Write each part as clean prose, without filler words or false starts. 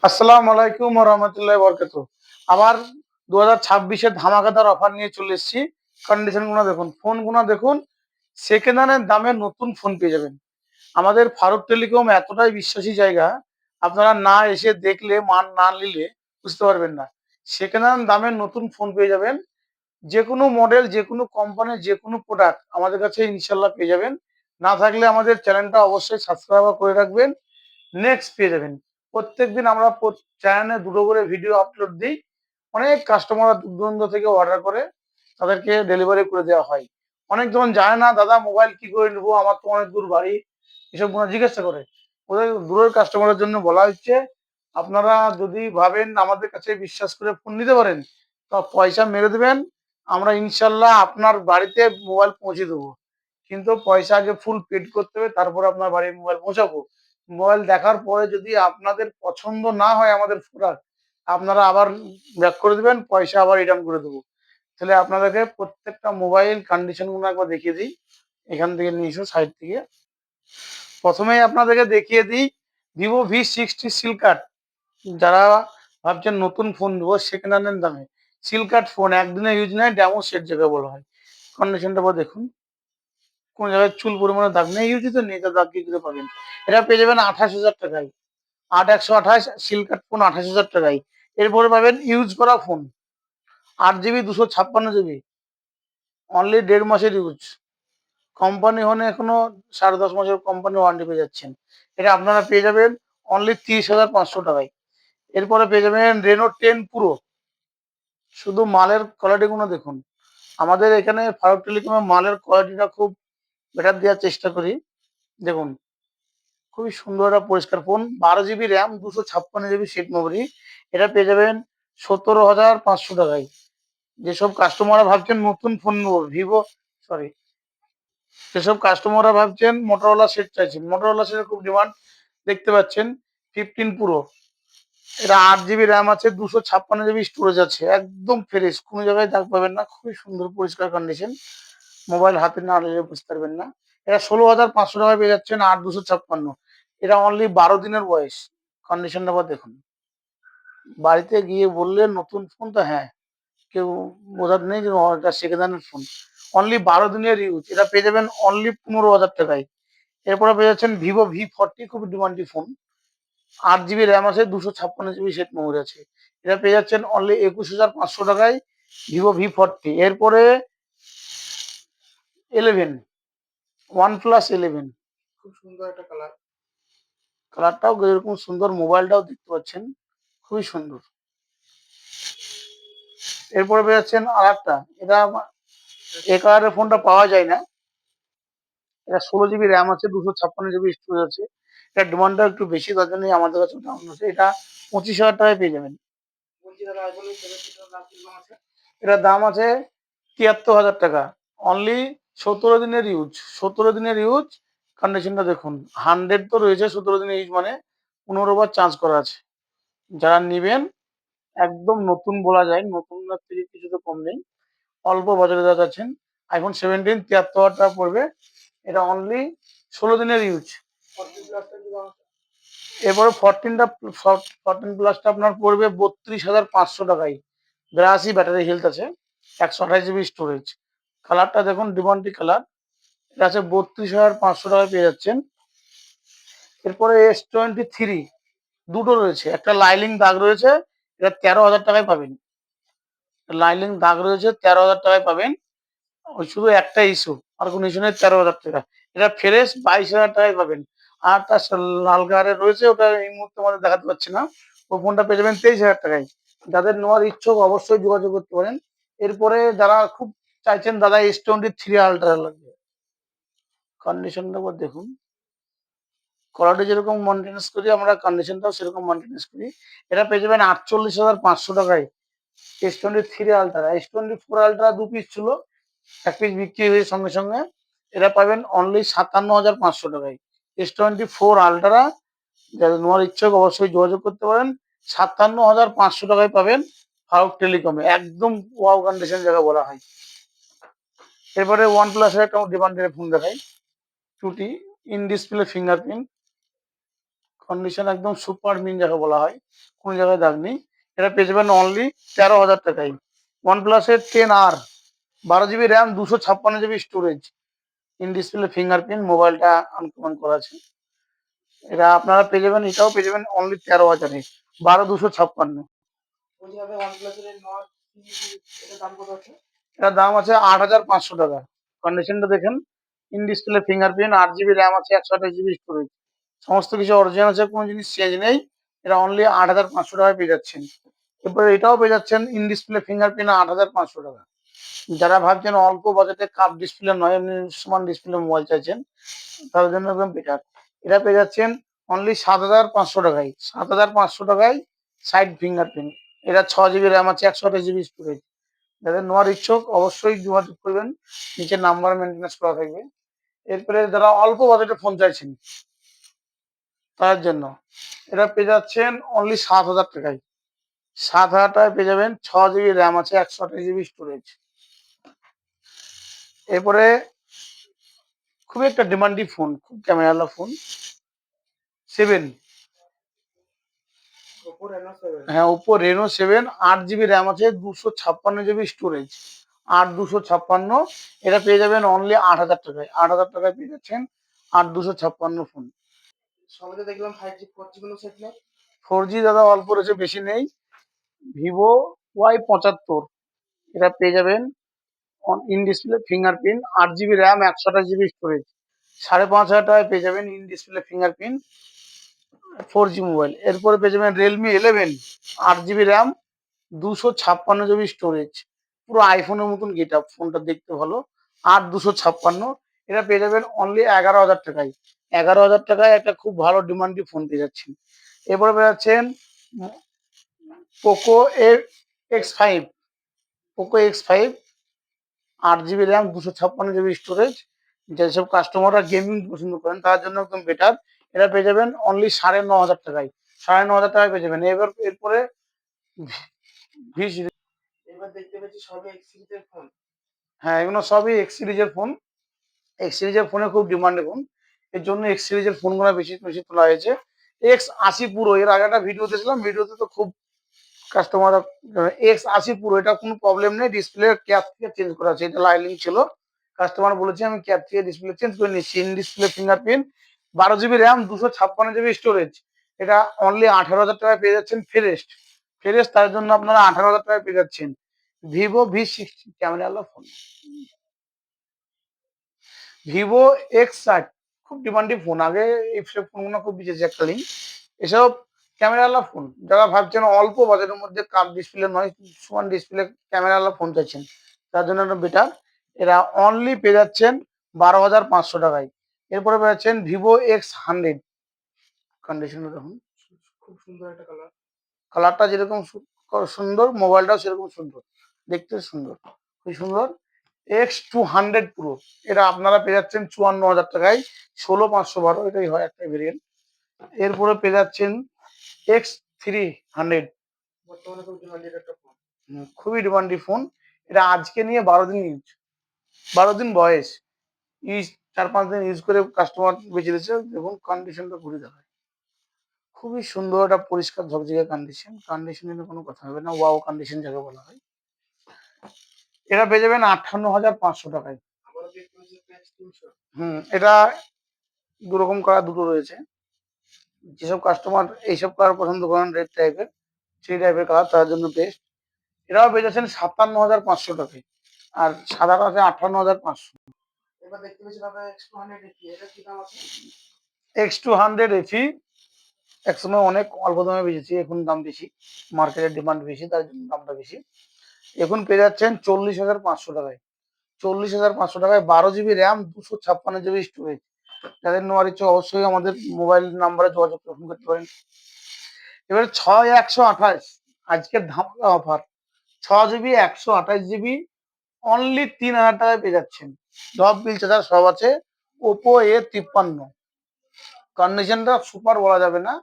আসসালামু আলাইকুম ওয়া রাহমাতুল্লাহি ওয়া বারাকাতুহু। আবার 2026 এর ধামাকাদার অফার নিয়ে চলে এসেছি। কন্ডিশন গুলো দেখুন, ফোন গুলো দেখুন, সেকেন্ড হ্যান্ডের দামে নতুন ফোন পেয়ে যাবেন। আমাদের ফারুক টেলিকম এতটাই বিশ্বাসী জায়গা, আপনারা না এসে দেখলে, মান না নিলে বুঝতে পারবেন না। সেকেন্ড হ্যান্ড দামে নতুন ফোন পেয়ে যাবেন। যেকোনো মডেল, যেকোনো কোম্পানির যেকোনো প্রোডাক্ট আমাদের কাছে ইনশাআল্লাহ পেয়ে যাবেন। না থাকলে আমাদের চ্যানেলটা অবশ্যই সাবস্ক্রাইব করে রাখবেন। নেক্সট পেয়ে যাবেন। প্রত্যেকদিন আমরা চ্যানেলে ২ টো করে ভিডিও আপলোড দিই। অনেক কাস্টমাররা দূর দূরান্ত থেকে অর্ডার করে, তাদেরকে ডেলিভারি করে দেওয়া হয়। অনেকজন জানে না, দাদা মোবাইল কি করে নেবো? আমার তো অনেক দূর বাড়ি। এসবগুলো জিজ্ঞাসা করে। ওদের দূরের কাস্টমারের জন্য বলা হচ্ছে, আপনারা যদি ভাবেন আমাদের কাছে বিশ্বাস করে ফোন নিতে পারেন, তো পয়সা মেরে দিবেন। আমরা ইনশাআল্লাহ আপনার বাড়িতে মোবাইল পৌঁছে দেবো। কিন্তু পয়সা আগে ফুল পেড করতে হবে, তারপরে আপনার বাড়ি মোবাইল পৌঁছাবো। মোবাইল দেখার পরে যদি আপনাদের পছন্দ না হয় আমাদের প্রোডাক্ট, আপনারা আবার ব্যাক করে দিবেন, পয়সা আবার রিটার্ন করে দেবো। তাহলে আপনাদেরকে প্রত্যেকটা মোবাইল কন্ডিশন গুলো একবার দেখিয়ে দিই। এখান থেকে নিয়ে এসো সাইড থেকে। প্রথমেই আপনাদেরকে দেখিয়ে দিই ভিভো V60 সিল কাট। যারা ভাবছেন নতুন ফোন নেবো সেকেন্ড হ্যান্ডের দামে, সিল কাট ফোন একদিনের ইউজ নেয়, ডেমো সেট যেটা বলা হয়। কন্ডিশনটা দেখুন, কোন জায়গায় চুল পরিমাণে দাগ নেই, ইউজই তো নেই, দাগ কি করে পাবেন? এটা পেয়ে যাবেন 28,000 টাকায়। ৮/১২৮ সিল কাট ফোন ২৮,০০০ টাকায়। এরপরে পাবেন ইউজ করা ফোন ৮ জিবি ২৫৬ জিবি, অনলি ১.৫ মাসের ইউজ। কোম্পানি হলে এখনো 10.5 মাসের কোম্পানি ওয়ারেন্টি পেয়ে যাচ্ছেন। এটা আপনারা পেয়ে যাবেন অনলি ৩০,৫০০ টাকায়। এরপরে পেয়ে যাবেন রেনো 10 প্রো। শুধু মালের কোয়ালিটি গুলো দেখুন। আমাদের এখানে ফারুক টেলিকমের মালের কোয়ালিটিটা খুব বেটার দেওয়ার চেষ্টা করি। দেখুন, খুবই সুন্দর একটা পরিষ্কার ফোন। 12 জিবি র্যাম, 256 জিবি সিট মেমোরি। এটা পেয়ে যাবেন 17,৫০০ টাকায়। যেসব কাস্টমাররা ভাবছেন নতুন ফোন নেবো, সরি, যেসব কাস্টমাররা ভাবছেন মোটরোলা সেট চাইছেন, মোটরোলা সেটের খুব ডিমান্ড দেখতে পাচ্ছেন। 15 প্রো, এটা 8 জিবি র্যাম আছে, 256 জিবি স্টোরেজ আছে, একদম ফ্রেশ, কোনো জায়গায় দাগ পাবেন না, খুবই সুন্দর পরিষ্কার কন্ডিশন। মোবাইল হাতে না নিলে বুঝতে পারবেন না। এটা 16,৫০০ টাকায় পেয়ে যাচ্ছেন 8/256। এটা অনলি 12 দিনের বয়স। কন্ডিশনটা দেখুন। বাড়িতে গিয়ে বললেন নতুন ফোন, তো হ্যাঁ, কেউ বোঝার নেই যে এটা সেকেন্ড হ্যান্ড ফোন। অনলি 12 দিনের ইউজ। এটা পেয়ে যাবেন অনলি 15,০০০ টাকায়। এরপরে পেয়ে যাচ্ছেন ভিভো V40, খুব ডিমান্ডি ফোন। 8 জিবি র্যাম আছে, 256 জিবি সেট মেমোরি আছে। এটা পেয়ে যাচ্ছেন অনলি 21,৫০০ টাকায়, ভিভো V40। এরপরে 11, OnePlus 11, খুব সুন্দর একটা কালার। কালারটাও এরকম সুন্দর, মোবাইলটাও দেখতে পাচ্ছেন খুবই সুন্দর। এরপরে পেয়ে যাচ্ছেন আরেকটা, এটা এই কালারের ফোনটা পাওয়া যায় না। এটা 16 জিবি র্যাম আছে, 256 জিবি স্টোরেজ আছে। এটা ডিমান্ডটা একটু বেশি, তার জন্যই আমাদের কাছে দাম আছে। এটা 25,০০০ টাকায় পেয়ে যাবেন। এটার দাম আছে ৭৩,০০০ টাকা। অনলি 17 দিনের ইউজ। 17 দিনের ইউজ। কন্ডিশনটা দেখুন, 100 তো রয়েছে, 17 দিনের ইউজ মানে 15 বার চার্জ করা আছে। যারা নিবেন একদম নতুন বলা যায়, নতুনের থেকে কিছু তো কম নেই। অল্প বাজারে যা যাচ্ছেন, iPhone 17 ৭৩,০০০ টাকা পড়বে। এটা অনলি 16 দিনের ইউজ। এরপরে 14 প্লাসটা আপনার পড়বে ৩২,৫০০ টাকায়। ৮২ ব্যাটারি হেলথ আছে, 128 জিবি স্টোরেজ। কালারটা দেখুন, ডিমান্ডি কালার। এটা আছে ৩২,৫০০ টাকায় পেয়ে যাচ্ছেন। এরপরে S23 দুটো রয়েছে, একটা লাইলিং দাগ রয়েছে, এটা ১৩,০০০ টাকায় পাবেন। লাইলিং দাগ রয়েছে, ১৩,০০০ টাকায় পাবেন। ওই শুধু একটা ইস্যু, আর কোনো ইস্যু নেই, ১৩,০০০ টাকা। এটা ফ্রেশ 22,০০০ টাকায় পাবেন। আর একটা লাল কালারের রয়েছে, ওটা এই মুহূর্তে আমাদের দেখাতে পাচ্ছি না। ওই ফোনটা পেয়ে যাবেন 23,০০০ টাকায়। যাদের নেওয়ার ইচ্ছুক অবশ্যই যোগাযোগ করতে পারেন। এরপরে যারা খুব চাইছেন দাদা S23 আলট্রা লাগবে, কন্ডিশনটা দেখুন। কোয়ালিটি যেরকম মেনটেন্যান্স করি আমরা, কন্ডিশনটাও সেরকম মেনটেন্যান্স করি। এটা পেয়ে যাবেন ৪৮,৫০০ টাকায়। S23 ultra. S24 ultra ২ piece ছিল, ১ পিস বিক্রি হয়ে সঙ্গে সঙ্গে। এটা পাবেন অনলি ৫৭,৫০০ টাকায়। S24 আলট্রা, যাদের নেওয়ার ইচ্ছুক অবশ্যই যোগাযোগ করতে পারেন। ৫৭,৫০০ টাকায় পাবেন ফারুক টেলিকমে, একদম ওয়াও কন্ডিশন যাকে বলা হয়। এরপরে OnePlus এর একটা ডিমান্ডের ফোন দেখাই, 2T in display fingerprint. Condition একদম সুপার মিন যাকে বলা হয়, কোনো জায়গায় দাগ নেই। এটা পেয়ে যাবেন অনলি 13,000 টাকায়। OnePlus এর 10R, 12 GB RAM, 256 GB storage, in display fingerprint, মোবাইলটা আনকমন করা আছে। এটা আপনারা পেয়ে যাবেন, এটাও পেয়ে যাবেন অনলি 13,000-এ, 12,256। এটার দাম আছে 8,500 টাকা। কন্ডিশনটা দেখেন, in display fingerprint, 8 GB RAM আছে, 128 GB স্টোরেজ, সমস্ত কিছু অরিজিনাল আছে, কোনো জিনিস চেঞ্জ নেই। এটা অনলি 8,500 টাকায় পেয়ে যাচ্ছেন। এরপরে এটাও পেয়ে যাচ্ছেন ইন ডিসপ্লে ফিঙ্গারপ্রিন্ট, 8,500 টাকা। যারা ভাবছেন অল্প বাজেটে কাপ ডিসপ্লে নয়, এমনি সমান ডিসপ্লে মোবাইল চাইছেন, তাদের জন্য একদম বেটার। এটা পেয়ে যাচ্ছেন অনলি 7,500 টাকায়। 7,500 টাকায় সাইড ফিঙ্গারপ্রিন্ট। এটা 6 GB র্যাম আছে, 128 GB স্টোরেজ। যাদের নেওয়ার ইচ্ছুক অবশ্যই যোগাযোগ করবেন, নিচে নাম্বার মেনটেন্যান্স করা থাকবে। এরপরে যারা অল্প বাজেটে ফোন চাইছেন তার জন্য এটা পেয়ে যাচ্ছেন অনলি 7,000 টাকায়। 7,000 টাকায় পেয়ে যাবেন, 6 GB র্যাম আছে, 128 GB স্টোরেজ। এরপরে খুবই একটা ডিমান্ডিং ফোন, খুব ক্যামেরাওয়ালা ফোন, 7। হ্যাঁ, ওপো রেনো 7, 8 GB র্যাম আছে, 256 GB স্টোরেজ, 8,256। এটা পেয়ে যাবেন অনলি 8,000 টাকায়। 8,000 টাকায় পেয়ে যাচ্ছেন 8,256 ফোন। সঙ্গে দেখলাম 5G 4G কোনো সেট নেই। 4G দাদা অল্প রয়েছে, বেশি নেই। ভিভো Y75, এটা পেয়ে যাবেন in display fingerprint, 8 GB RAM, 128 GB storage, 5,500 টাকায় পেয়ে যাবেন in display fingerprint, 4G mobile. এরপরে পেয়ে যাবেন Realme 11, 8 GB RAM, 256 GB storage, পুরো আইফোনের মতন গেট আপ, ফোনটা দেখতে ভালো, 8,256। এটা পেয়ে যাবেন অনলি 11,000 টাকায়। 11,000 টাকায় একটা খুব ভালো ডিমান্ডি ফোন পেয়ে যাচ্ছেন। এরপরে পেয়ে যাচ্ছেন Poco X5, Poco X5, 8 GB RAM, 256 GB storage. যেসব কাস্টমাররা গেমিং পছন্দ করেন তার জন্য একদম বেটার। এটা পেয়ে যাবেন অনলি 9,500 টাকায়। 9,500 টাকায় পেয়ে যাবেন। এরপরে ভি সিরিজ। এবার দেখতে পাচ্ছি সবই এক্স সিরিজের ফোন। হ্যাঁ, এগুলো সবই এক্স সিরিজের ফোন। এক্স সিরিজের ফোনে খুব ডিমান্ড এখন, এর জন্য এক্স সিরিজের ফোনগুলো বেশি বেশি তোলা হয়েছে। X80 পুরো, এর আগে একটা ভিডিও দিয়েছিলাম, ভিডিওতে তো খুব কাস্টমার। X80 পুরো, এটা কোনো প্রবলেম নেই, ডিসপ্লে ক্যাপ থেকে চেঞ্জ করা আছে, এটা লাইলিং ছিল, কাস্টমার বলেছে আমি ক্যাপ থেকে ডিসপ্লে চেঞ্জ করে নিচ্ছি। In display fingerprint, 12 GB RAM, 256 GB storage. এটা অনলি 18,000 টাকায় পেয়ে যাচ্ছেন ফ্রেশ। ফ্রেশ তার জন্য আপনারা 18,000 টাকায় পেয়ে যাচ্ছেন Vivo V60 camera phone. Vivo X60 খুব ডিমান্ডিং ফোন, আগে এইসব ফোনগুলো খুব বেঁচেছে এককালীন। এসব ক্যামেরাওয়ালা ফোন, যারা ভাবছেন অল্প বাজেটের মধ্যে কাপ ডিসপ্লে নয়, সমান ডিসপ্লে ক্যামেরাওয়ালা ফোন চাইছেন, তার জন্য একটা বেটার। এরা অনলি পেয়ে যাচ্ছেন 12,500 টাকায়। এরপরে পেয়ে যাচ্ছেন ভিভো X100। কন্ডিশনটা দেখুন, খুব সুন্দর একটা কালার, কালারটা যেরকম সুন্দর, মোবাইলটাও সেরকম সুন্দর, দেখতে সুন্দর, খুব সুন্দর। X200 প্রো, এটা আপনারা পেয়ে যাচ্ছেন 54,000 টাকায়। 16,512 এটাই হয় একটা ভেরিয়েন্ট। এরপরে পেয়ে যাচ্ছেন X300, বর্তমানে খুব ডিমান্ডেড একটা ফোন। খুবই ডিমান্ডি ফোন। এটা আজকে নিয়ে 12 দিন ইউজ, 12 দিন বয়স, ইউজ 4-5 দিন ইউজ করে কাস্টমার বেঁচে দিয়েছে। দেখুন কন্ডিশনটা ঘুরে দেখায়, খুবই সুন্দর, একটা পরিষ্কার ঝকঝকে কন্ডিশন, কন্ডিশন নিয়ে কোনো কথা হবে না, ওয়াও কন্ডিশন যাকে বলা হয়। এটা পেয়ে যাবেন 58,500 টাকায়। এটা দুরকম কালার দুটো রয়েছে, যেসব কাস্টমার এইসব কালার পছন্দ করেন, রেড টাইপের, থ্রি টাইপের কালার, তার জন্য বেস্ট। এটাও পেয়ে যাচ্ছেন 57,500 টাকায়, আর সাদাটা আছে 58,500। এবার দেখতে পাচ্ছি দাদা X200 FE, এটা কি দাম আছে? X200 FE একসময় অনেক অল্প দামে বেচেছি, এখন দাম বেশি, মার্কেটের ডিমান্ড বেশি, তার জন্য দামটা বেশি। এখন পেয়ে যাচ্ছেন 40,500 টাকায়। 40,500 টাকায় 12 GB র্যাম, 256 GB স্টোরেজ। যাদের নেওয়ার ইচ্ছে অবশ্যই আমাদের মোবাইল নাম্বারে যোগাযোগ করতে পারেন। এবার 6/128 আজকের ধামাকা অফার, 6 GB 128 GB অনলি 3,000 টাকায় পেয়ে যাচ্ছেন। সব বিল চার্জার সব আছে। ওপো A53, কন্ডিশনটা সুপার বলা যাবে না,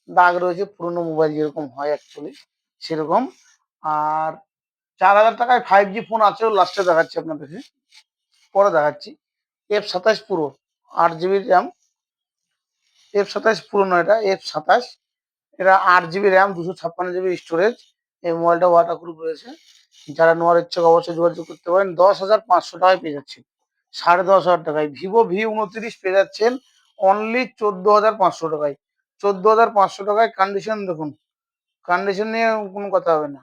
দাগ রয়েছে, পুরোনো মোবাইল যেরকম হয় অ্যাকচুয়ালি সেরকম। আর 4,000 টাকায় 5G ফোন আছে, লাস্টে দেখাচ্ছি আপনাদেরকে, পরে দেখাচ্ছি। F27 পুরো, 8 GB র্যাম, F27 পুরনো, এটা F27, এটা 8 GB র্যাম, 256 GB স্টোরেজ। এই মোবাইলটা ওয়াটারপ্রুফ রয়েছে। যারা নেওয়ার ইচ্ছুক অবশ্যই যোগাযোগ করতে পারেন। 10,500 টাকায় পেয়ে যাচ্ছেন, 10,500 টাকায় ভিভো V29 পেয়ে যাচ্ছেন অনলি 14,500 টাকায়। 14,500 টাকায় কন্ডিশন দেখুন, কন্ডিশন নিয়ে কোনো কথা হবে না,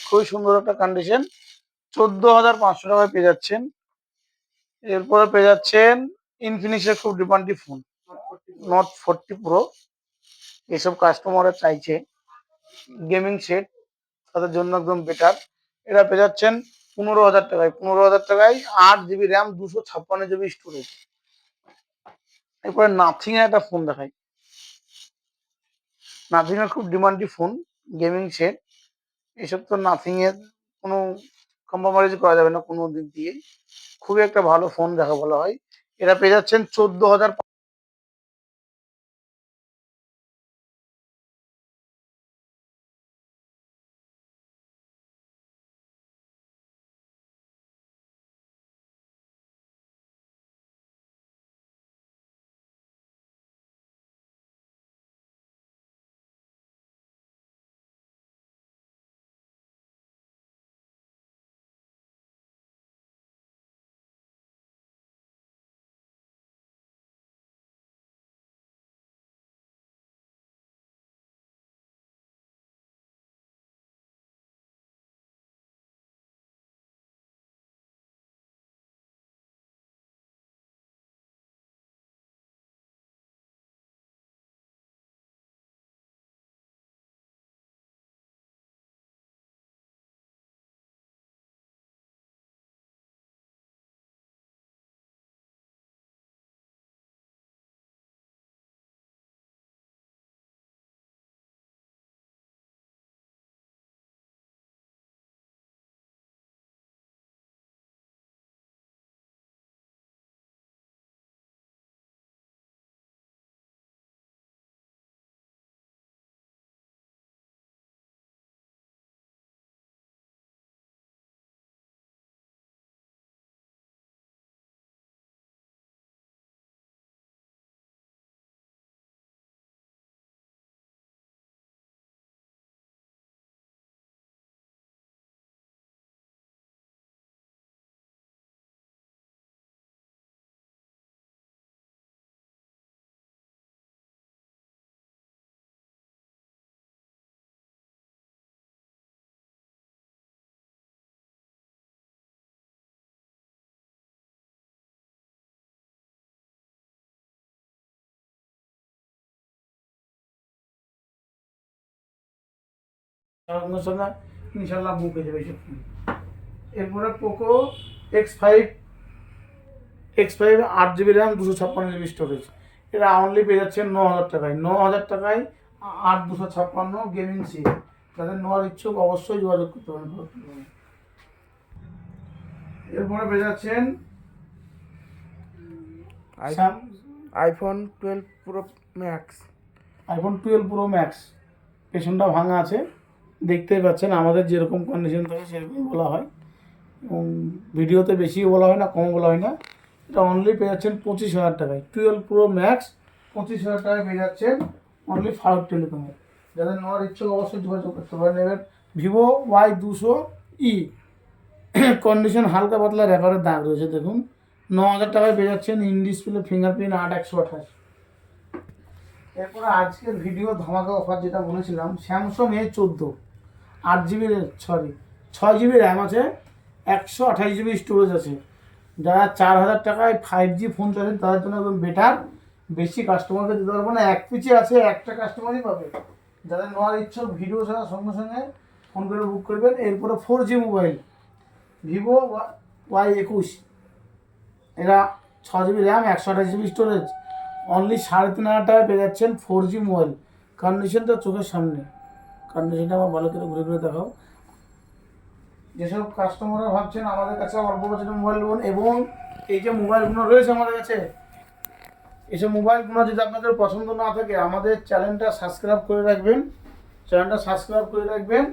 খুবই সুন্দর একটা কন্ডিশন। 14,500 টাকায় পেয়ে যাচ্ছেন। এরপরে পেয়ে যাচ্ছেন ইনফিনিক্সের খুব ডিমান্ডি ফোন নোট 40 প্রো। এসব কাস্টমাররা চাইছে গেমিং সেট, তাদের জন্য একদম বেটার। এটা পেয়ে যাচ্ছেন 15,000 টাকায়। 15,000 টাকায় 8 GB র্যাম, 256 GB স্টোরেজ। এরপরে নাথিং এর একটা ফোন দেখাই। নাথিং এর খুব ডিমান্ডি ফোন, গেমিং সেট। এসব তো নাথিং এর কোনো কম্প্রোমাইজ করা যাবে না কোনো দিক দিয়ে, খুবই একটা ভালো ফোন দেখা বলা হয়। এটা পেয়ে যাচ্ছেন 14,000। সঙ্গে সঙ্গে ইনশাল্লাহ বুক হয়ে যাবে সব ফোন। এরপরে Poco X5, 8 GB RAM, 256 GB storage. এটা অনলি পেয়ে যাচ্ছেন 9,000 টাকায়। 9,000 টাকায় 8 256 গেমিং সেট। যাদের নেওয়ার ইচ্ছুক অবশ্যই যোগাযোগ করতে পারেন। এরপরে পেয়ে যাচ্ছেন iPhone 12 pro max. IPhone 12 pro max. পেছনটা ভাঙা আছে, দেখতেই পাচ্ছেন। আমাদের যেরকম কন্ডিশন থাকে সেরকমই বলা হয়, এবং ভিডিওতে বেশিও বলা হয় না, কমও বলা হয় না। এটা অনলি পেয়ে যাচ্ছেন 25,000 টাকায়। 12 প্রো ম্যাক্স 25,000 টাকায় পেয়ে যাচ্ছেন অনলি ফারুক টেলিকমে। যাদের নেওয়ার ইচ্ছুক অবশ্যই যোগাযোগ করতে পারেন। এবার ভিভো Y200E, কন্ডিশন হালকা পাতলা র্যাপারের দাগ রয়েছে দেখুন। 9,000 টাকায় পেয়ে যাচ্ছেন ইন ডিসপ্লে ফিঙ্গারপ্রিন্ট 8/128। এরপরে আজকের ভিডিও ধামাকা অফার যেটা বলেছিলাম, Samsung A14, 8 GB, 6 GB RAM আছে, 128 GB স্টোরেজ আছে। যারা 4,000 টাকায় 5G ফোন চাইছেন তাদের জন্য একদম বেটার। বেশি কাস্টমারকে দিতে পারবো না, এক পিছে আছে, একটা কাস্টমারই পাবে। যাদের নেওয়ার ইচ্ছুক ভিডিও ছাড়ার সঙ্গে সঙ্গে ফোন করে বুক করবেন। এরপরে 4G মোবাইল ভিভো Y21, এরা 6 GB RAM, 128 GB storage, only 3,500 টাকায় পেয়ে যাচ্ছেন 4G মোবাইল। কন্ডিশনটা চোখের সামনে, কন্ডিশনটা আমার ভালো করে ঘুরে ঘুরে দেখাও। যেসব কাস্টমাররা ভাবছেন আমাদের কাছে অল্প বাজেটের মোবাইল নেবেন, এবং এই যে মোবাইলগুলো রয়েছে আমাদের কাছে, এইসব মোবাইলগুলো যদি আপনাদের পছন্দ না থাকে আমাদের চ্যানেলটা সাবস্ক্রাইব করে রাখবেন।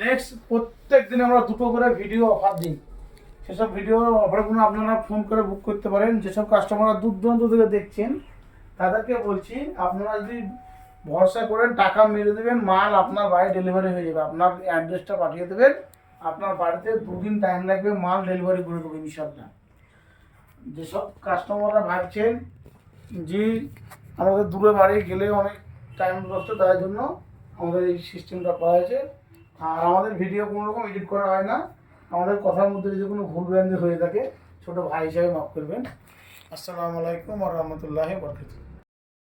নেক্সট প্রত্যেক দিন আমরা 2টো করে ভিডিও অফার দিই। সেসব ভিডিও অফারগুলো আপনারা ফোন করে বুক করতে পারেন। যেসব কাস্টমাররা দূর দূরান্ত থেকে দেখছেন তাদেরকে বলছি আপনারা যদি ভরসা করেন টাকা মেরে দেবেন, মাল আপনার বাড়ি ডেলিভারি হয়ে যাবে। আপনার অ্যাড্রেসটা পাঠিয়ে দেবেন, আপনার বাড়িতে 2 দিন টাইম লাগবে, মাল ডেলিভারি করে দেবো ইনশাল্লাহ। যেসব কাস্টমাররা ভাবছেন যে আমাদের দূরে বাড়ি গেলে অনেক টাইম নষ্ট, তার জন্য আমাদের এই সিস্টেমটা করা হয়েছে। আর আমাদের ভিডিও কোনো রকম এডিট করা হয় না। আমাদের কথার মধ্যে যদি কোনো ভুল ভ্রান্তি হয়ে থাকে ছোটো ভাই হিসাবে মাফ করবেন। আসসালামু আলাইকুম ওয়া রাহমাতুল্লাহি ওয়া বারাকাতুহু।